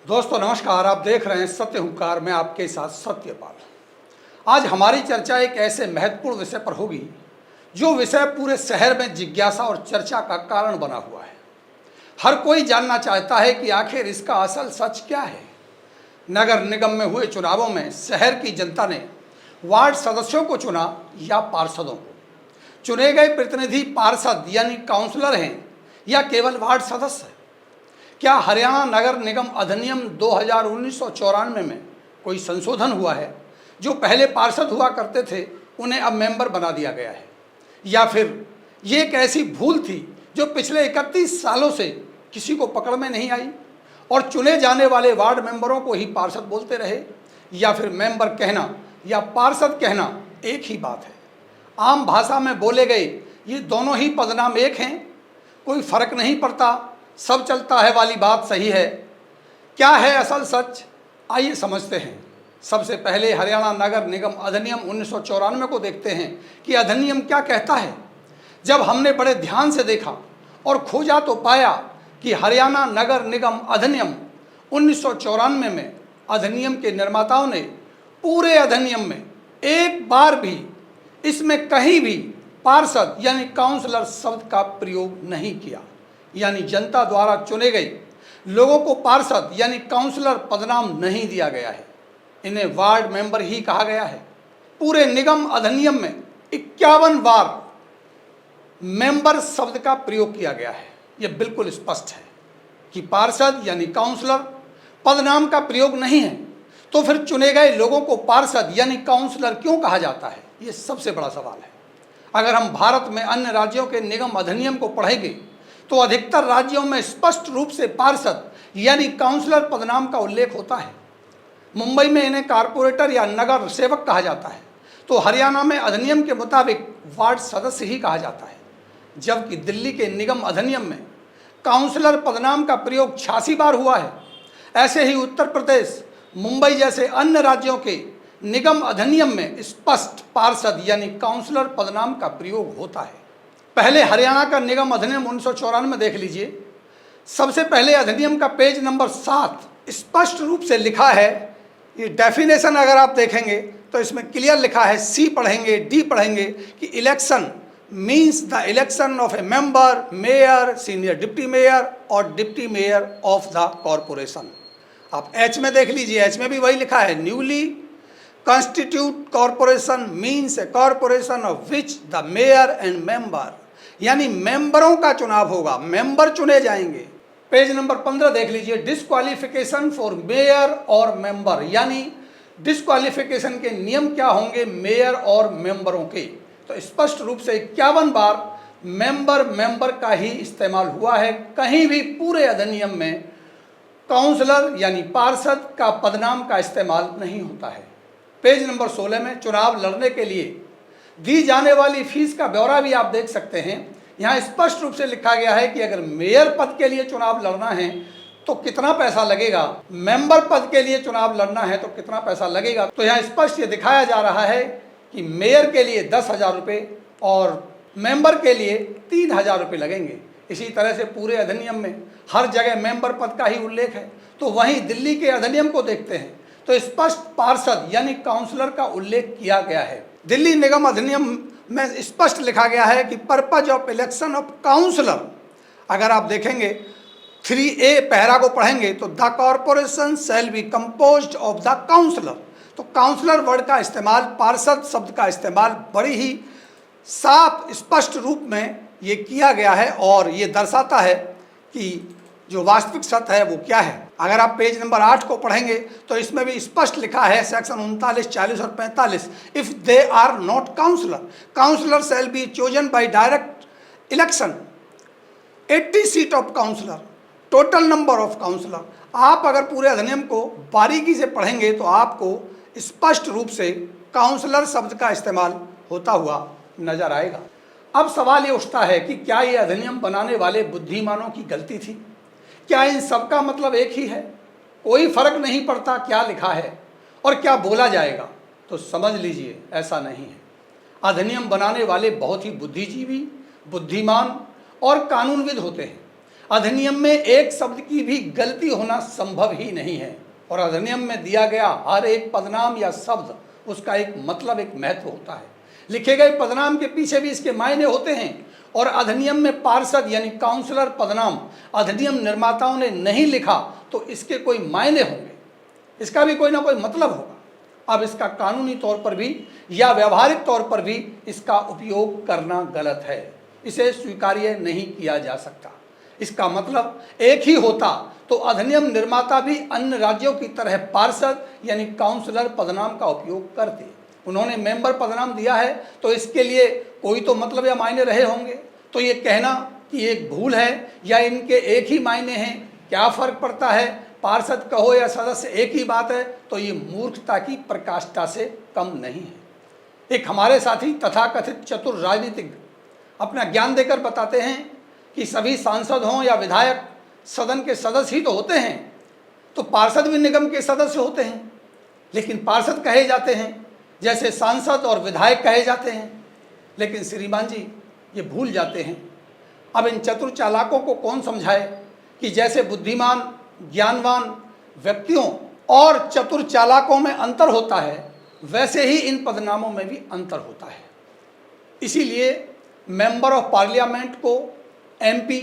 दोस्तों नमस्कार, आप देख रहे हैं सत्य हुंकार में आपके साथ सत्यपाल। आज हमारी चर्चा एक ऐसे महत्वपूर्ण विषय पर होगी जो विषय पूरे शहर में जिज्ञासा और चर्चा का कारण बना हुआ है। हर कोई जानना चाहता है कि आखिर इसका असल सच क्या है। नगर निगम में हुए चुनावों में शहर की जनता ने वार्ड सदस्यों को चुना या पार्षदों को? चुने गए प्रतिनिधि पार्षद यानी काउंसलर हैं या केवल वार्ड सदस्य हैं? क्या हरियाणा नगर निगम अधिनियम 2019-94 में कोई संशोधन हुआ है? जो पहले पार्षद हुआ करते थे उन्हें अब मेंबर बना दिया गया है, या फिर ये एक ऐसी भूल थी जो पिछले 31 सालों से किसी को पकड़ में नहीं आई और चुने जाने वाले वार्ड मेंबरों को ही पार्षद बोलते रहे? या फिर मेंबर कहना या पार्षद कहना एक ही बात है? आम भाषा में बोले गए ये दोनों ही पदनाम एक हैं, कोई फर्क नहीं पड़ता, सब चलता है वाली बात सही है? क्या है असल सच? आइए समझते हैं। सबसे पहले हरियाणा नगर निगम अधिनियम 1994 को देखते हैं कि अधिनियम क्या कहता है। जब हमने बड़े ध्यान से देखा और खोजा तो पाया कि हरियाणा नगर निगम अधिनियम 1994 में अधिनियम के निर्माताओं ने पूरे अधिनियम में एक बार भी इसमें कहीं भी पार्षद यानी काउंसलर शब्द का प्रयोग नहीं किया। यानी जनता द्वारा चुने गए लोगों को पार्षद यानी काउंसलर पदनाम नहीं दिया गया है, इन्हें वार्ड मेंबर ही कहा गया है। पूरे निगम अधिनियम में 51 बार मेंबर शब्द का प्रयोग किया गया है। यह बिल्कुल स्पष्ट है कि पार्षद यानी काउंसलर पदनाम का प्रयोग नहीं है। तो फिर चुने गए लोगों को पार्षद यानी काउंसलर क्यों कहा जाता है? यह सबसे बड़ा सवाल है। अगर हम भारत में अन्य राज्यों के निगम अधिनियम को पढ़ेंगे तो अधिकतर राज्यों में स्पष्ट रूप से पार्षद यानी काउंसलर पदनाम का उल्लेख होता है। मुंबई में इन्हें कारपोरेटर या नगर सेवक कहा जाता है, तो हरियाणा में अधिनियम के मुताबिक वार्ड सदस्य ही कहा जाता है। जबकि दिल्ली के निगम अधिनियम में काउंसलर पदनाम का प्रयोग 86 बार हुआ है। ऐसे ही उत्तर प्रदेश, मुंबई जैसे अन्य राज्यों के निगम अधिनियम में स्पष्ट पार्षद यानी काउंसलर पदनाम का प्रयोग होता है। पहले हरियाणा का निगम अधिनियम 1994 में देख लीजिए। सबसे पहले अधिनियम का पेज नंबर 7 स्पष्ट रूप से लिखा है। ये डेफिनेशन अगर आप देखेंगे तो इसमें क्लियर लिखा है, सी पढ़ेंगे, डी पढ़ेंगे कि election means the election of a member, mayor, senior deputy mayor और deputy mayor of the corporation. आप एच में देख लीजिए, एच में भी वही लिखा है, newly constitute corporation means a corporation of which the mayor and member, यानी मेंबरों का चुनाव होगा, मेंबर चुने जाएंगे। पेज नंबर 15 देख लीजिए, डिस्क्वालिफिकेशन फॉर मेयर और मेंबर, यानी डिस्क्वालिफिकेशन के नियम क्या होंगे मेयर और मेंबरों के। तो स्पष्ट रूप से 51 बार मेंबर का ही इस्तेमाल हुआ है। कहीं भी पूरे अधिनियम में काउंसलर यानी पार्षद का पदनाम का इस्तेमाल नहीं होता है। पेज नंबर 16 में चुनाव लड़ने के लिए दी जाने वाली फीस का ब्यौरा भी आप देख सकते हैं। यहाँ स्पष्ट रूप से लिखा गया है कि अगर मेयर पद के लिए चुनाव लड़ना है तो कितना पैसा लगेगा, मेंबर पद के लिए चुनाव लड़ना है तो कितना पैसा लगेगा। तो यहाँ स्पष्ट ये दिखाया जा रहा है कि मेयर के लिए 10,000 रुपये और मेंबर के लिए 3,000 रुपये लगेंगे। इसी तरह से पूरे अधिनियम में हर जगह मेंबर पद का ही उल्लेख है। तो वहीं दिल्ली के अधिनियम को देखते हैं तो स्पष्ट पार्षद यानी काउंसलर का उल्लेख किया गया है। दिल्ली निगम अधिनियम में स्पष्ट लिखा गया है कि purpose of election of councillor, अगर आप देखेंगे 3A पैरा को पढ़ेंगे तो the corporation shall be composed of the councillor. तो काउंसलर वर्ड का इस्तेमाल, पार्षद शब्द का इस्तेमाल बड़ी ही साफ स्पष्ट रूप में ये किया गया है और ये दर्शाता है कि जो वास्तविक सत्य है वो क्या है। अगर आप पेज नंबर 8 को पढ़ेंगे तो इसमें भी स्पष्ट लिखा है, सेक्शन 39, 40 और 45, if they are not councillor shall be chosen by direct election 80 seat of councillor, total number of councillor. आप अगर पूरे अधिनियम को बारीकी से पढ़ेंगे तो आपको स्पष्ट रूप से काउंसलर शब्द का इस्तेमाल होता हुआ नजर आएगा। अब सवाल ये उठता है कि क्या ये अधिनियम बनाने वाले बुद्धिमानों की गलती थी? क्या इन सबका मतलब एक ही है, कोई फर्क नहीं पड़ता क्या लिखा है और क्या बोला जाएगा? तो समझ लीजिए ऐसा नहीं है। अधिनियम बनाने वाले बहुत ही बुद्धिजीवी, बुद्धिमान और कानूनविद होते हैं। अधिनियम में एक शब्द की भी गलती होना संभव ही नहीं है और अधिनियम में दिया गया हर एक पदनाम या शब्द उसका एक मतलब, एक महत्व होता है। लिखे गए पदनाम के पीछे भी इसके मायने होते हैं और अधिनियम में पार्षद यानी काउंसलर पदनाम अधिनियम निर्माताओं ने नहीं लिखा तो इसके कोई मायने होंगे, इसका भी कोई ना कोई मतलब होगा। अब इसका कानूनी तौर पर भी या व्यवहारिक तौर पर भी इसका उपयोग करना गलत है, इसे स्वीकार्य नहीं किया जा सकता। इसका मतलब एक ही होता तो अधिनियम निर्माता भी अन्य राज्यों की तरह पार्षद यानी काउंसलर पदनाम का उपयोग करते। उन्होंने मेंबर पदनाम दिया है तो इसके लिए कोई तो मतलब या मायने रहे होंगे। तो ये कहना कि एक भूल है या इनके एक ही मायने हैं, क्या फर्क पड़ता है, पार्षद कहो या सदस्य एक ही बात है, तो ये मूर्खता की प्रकाष्ठा से कम नहीं है। एक हमारे साथी तथाकथित चतुर राजनीतिज्ञ अपना ज्ञान देकर बताते हैं कि सभी सांसद हों या विधायक सदन के सदस्य ही तो होते हैं, तो पार्षद भी निगम के सदस्य होते हैं, लेकिन पार्षद कहे जाते हैं जैसे सांसद और विधायक कहे जाते हैं। लेकिन श्रीमान जी ये भूल जाते हैं। अब इन चतुर चालाकों को कौन समझाए कि जैसे बुद्धिमान ज्ञानवान व्यक्तियों और चतुर चालाकों में अंतर होता है वैसे ही इन पदनामों में भी अंतर होता है। इसीलिए मेंबर ऑफ पार्लियामेंट को MP,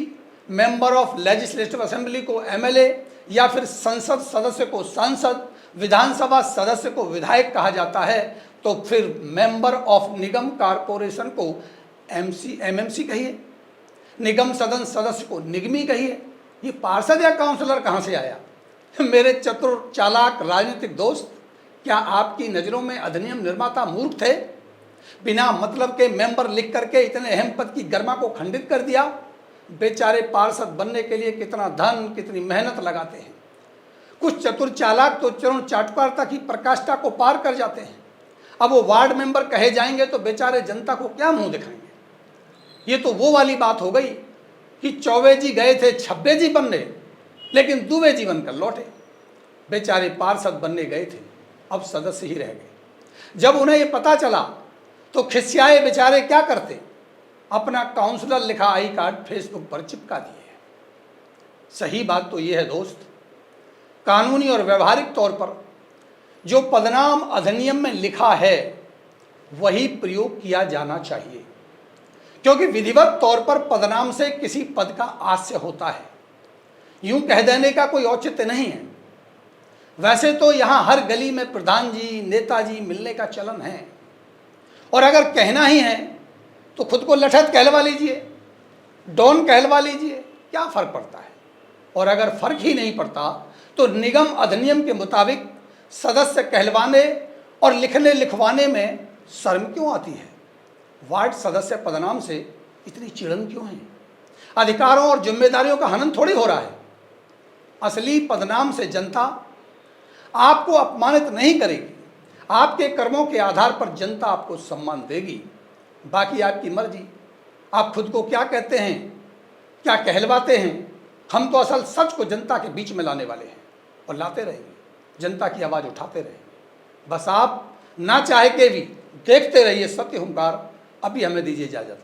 member of legislative assembly को एमएलए या फिर संसद सदस्य को सांसद, विधानसभा सदस्य को विधायक कहा जाता है, तो फिर मेंबर ऑफ निगम कॉरपोरेशन को एमएमसी कहिए, निगम सदन सदस्य को निगमी कहिए। ये पार्षद या काउंसलर कहाँ से आया? मेरे चतुर चालाक राजनीतिक दोस्त, क्या आपकी नज़रों में अधिनियम निर्माता मूर्ख थे? बिना मतलब के मेंबर लिख करके इतने अहम पद की गरिमा को खंडित कर दिया। बेचारे पार्षद बनने के लिए कितना धन, कितनी मेहनत लगाते हैं। कुछ चतुर चालाक तो चरण चाटुकारिता की प्रकाष्ठा को पार कर जाते हैं। अब वो वार्ड मेंबर कहे जाएंगे तो बेचारे जनता को क्या मुंह दिखाएंगे? ये तो वो वाली बात हो गई कि चौबे जी गए थे छब्बे जी बनने, लेकिन दुबे जी बनकर लौटे। बेचारे पार्षद बनने गए थे, अब सदस्य ही रह गए। जब उन्हें ये पता चला तो खिसियाए बेचारे क्या करते? अपना काउंसलर लिखा आई कार्ड फेसबुक पर चिपका दिए। सही बात तो ये है दोस्त, कानूनी और व्यवहारिक तौर पर जो पदनाम अधिनियम में लिखा है वही प्रयोग किया जाना चाहिए, क्योंकि विधिवत तौर पर पदनाम से किसी पद का आश्य होता है। यूं कह देने का कोई औचित्य नहीं है। वैसे तो यहाँ हर गली में प्रधान जी, नेताजी मिलने का चलन है, और अगर कहना ही है तो खुद को लठत कहलवा लीजिए, डॉन कहलवा लीजिए, क्या फर्क पड़ता है? और अगर फर्क ही नहीं पड़ता तो निगम अधिनियम के मुताबिक सदस्य कहलवाने और लिखने लिखवाने में शर्म क्यों आती है? वार्ड सदस्य पदनाम से इतनी चिड़न क्यों है? अधिकारों और जिम्मेदारियों का हनन थोड़ी हो रहा है। असली पदनाम से जनता आपको अपमानित नहीं करेगी, आपके कर्मों के आधार पर जनता आपको सम्मान देगी। बाकी आपकी मर्जी, आप खुद को क्या कहते हैं, क्या कहलवाते हैं। हम तो असल सच को जनता के बीच में लाने वाले हैं और लाते रहेंगे, जनता की आवाज़ उठाते रहेंगे। बस आप ना चाहे के भी देखते रहिए सत्य हुंकार। अभी हमें दीजिए इजाज़त।